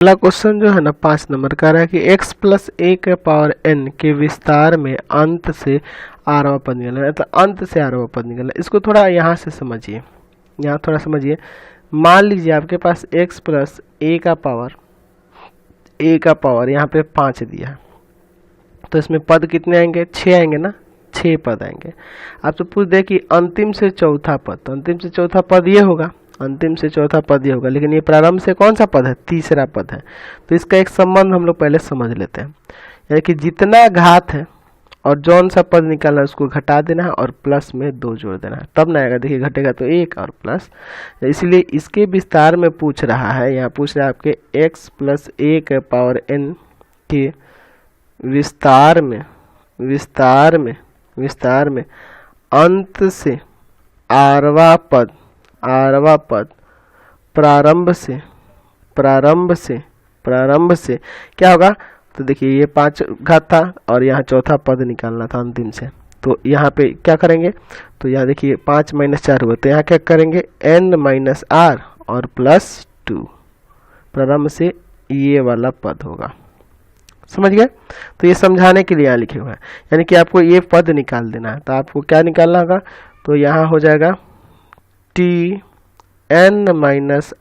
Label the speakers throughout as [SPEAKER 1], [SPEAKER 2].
[SPEAKER 1] अगला क्वेश्चन जो है ना 5 नंबर का रहा है कि x प्लस a के पावर n के विस्तार में अंत से आरवा पद निकलना है। तो अंत से आरवा पद निकलना, इसको थोड़ा यहाँ से समझिए, यहाँ थोड़ा समझिए। मान लीजिए आपके पास x प्लस a का पावर यहाँ पे 5 दिया है, तो इसमें पद कितने आएंगे? 6 आएंगे ना, 6 पद आएंगे। आपसे पूछ दे कि अंतिम से चौथा पद, तो अंतिम से चौथा पद ये होगा, अंतिम से चौथा पद ये होगा, लेकिन ये प्रारंभ से कौन सा पद है? तीसरा पद है। तो इसका एक संबंध हम लोग पहले समझ लेते हैं, यानी कि जितना घात है और जौन सा पद निकालना है उसको घटा देना है और प्लस में 2 जोड़ देना है, तब ना आएगा। देखिए घटेगा तो 1 और प्लस, इसलिए इसके विस्तार में पूछ रहा है, यहाँ पूछ रहा है आपके x प्लस a के पावर n के विस्तार में अंत से आरवा पद प्रारंभ से क्या होगा? तो देखिए ये 5 घात था और यहाँ चौथा पद निकालना था अंतिम से, तो यहाँ पे क्या करेंगे? तो यहाँ देखिए 5 - 4 हुआ, तो यहाँ क्या करेंगे? n - r और प्लस 2 प्रारंभ से ये वाला पद होगा। समझ गए? तो ये समझाने के लिए यहाँ लिखे हुए हैं, यानी कि आपको ये पद निकाल देना है। तो आपको क्या निकालना होगा? तो यहाँ हो जाएगा n -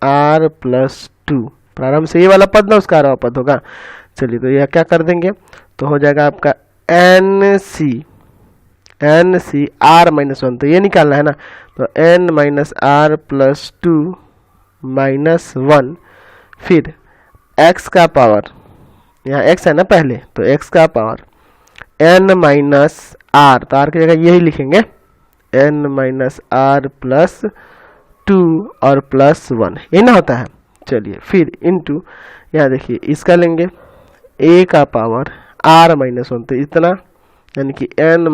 [SPEAKER 1] r प्लस 2, प्रारंभ से ये वाला पद ना उसका आरवा पद होगा। चलिए तो यह क्या कर देंगे? तो हो जाएगा आपका nc r - 1, तो ये निकालना है ना, तो n - r प्लस 2 -1, फिर x का पावर, यहाँ x है ना पहले, तो x का पावर n - r, तो r की जगह यही लिखेंगे, n - r प्लस 2 और प्लस 1, ये ना होता है। चलिए फिर इनटू, यहाँ देखिए इसका लेंगे a का पावर r - 1, तो इतना, यानी कि n -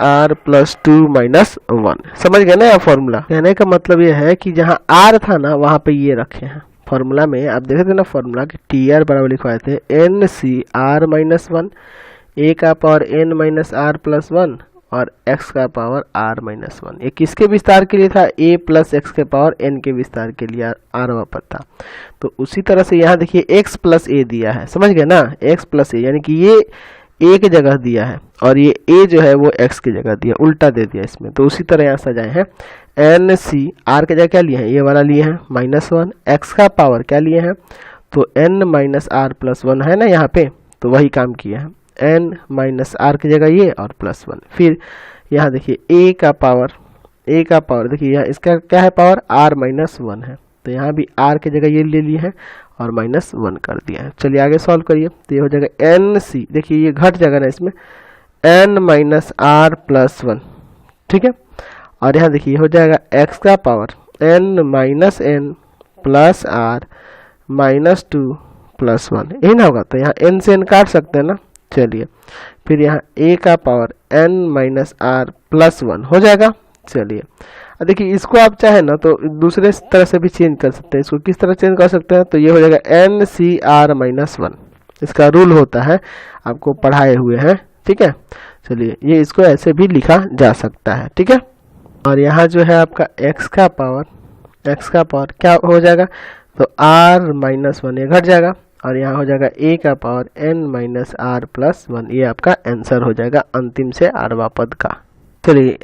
[SPEAKER 1] r प्लस 2 -1। समझ गए ना? यह फॉर्मूला कहने का मतलब ये है कि जहाँ r था ना वहाँ पे ये रखे हैं। फॉर्मूला में आप देखे थे ना फॉर्मूला कि TR बराबर लिखवाए थे NCR - 1, a का पावर n - r प्लस 1 और x का पावर r - 1। ये किसके विस्तार के लिए था? a प्लस x के पावर n के विस्तार के लिए आरवा पद था। तो उसी तरह से यहाँ देखिए x प्लस a दिया है, समझ गए ना? x प्लस a, यानी कि ये a की जगह दिया है और ये a जो है वो x की जगह दिया, उल्टा दे दिया इसमें। तो उसी तरह यहाँ सजाए हैं, NC r की जगह क्या लिए हैं? ये वाला लिए हैं -1, x का पावर क्या लिए हैं? तो n - r प्लस 1 है ना यहाँ पे, तो वही काम किया है, n - r की जगह ये और प्लस 1। फिर यहाँ देखिए a का पावर देखिए यहाँ इसका क्या है? पावर r - 1 है, तो यहाँ भी r की जगह ये ले लिए हैं और -1 कर दिया है। चलिए आगे सॉल्व करिए, तो ये हो जाएगा NC, देखिए ये घट जाएगा ना इसमें, n - r प्लस 1, ठीक है। और यहाँ देखिए हो जाएगा x का power n - n plus r -2 plus 1, यही ना होगा? तो यहाँ n से n काट सकते हैं ना। चलिए फिर यहाँ a का पावर n - r प्लस 1 हो जाएगा। चलिए देखिए इसको आप चाहे ना तो दूसरे तरह से भी चेंज कर सकते हैं। इसको किस तरह चेंज कर सकते हैं? तो ये हो जाएगा NCR - 1, इसका रूल होता है, आपको पढ़ाए हुए हैं, ठीक है। चलिए ये इसको ऐसे भी लिखा जा सकता है, ठीक है। और यहाँ जो है आपका x का पावर क्या हो जाएगा? तो r - 1 ये घट जाएगा और यहाँ हो जाएगा a का पावर n - r प्लस 1, ये आपका आंसर हो जाएगा अंतिम से आरवा पद का। चलिए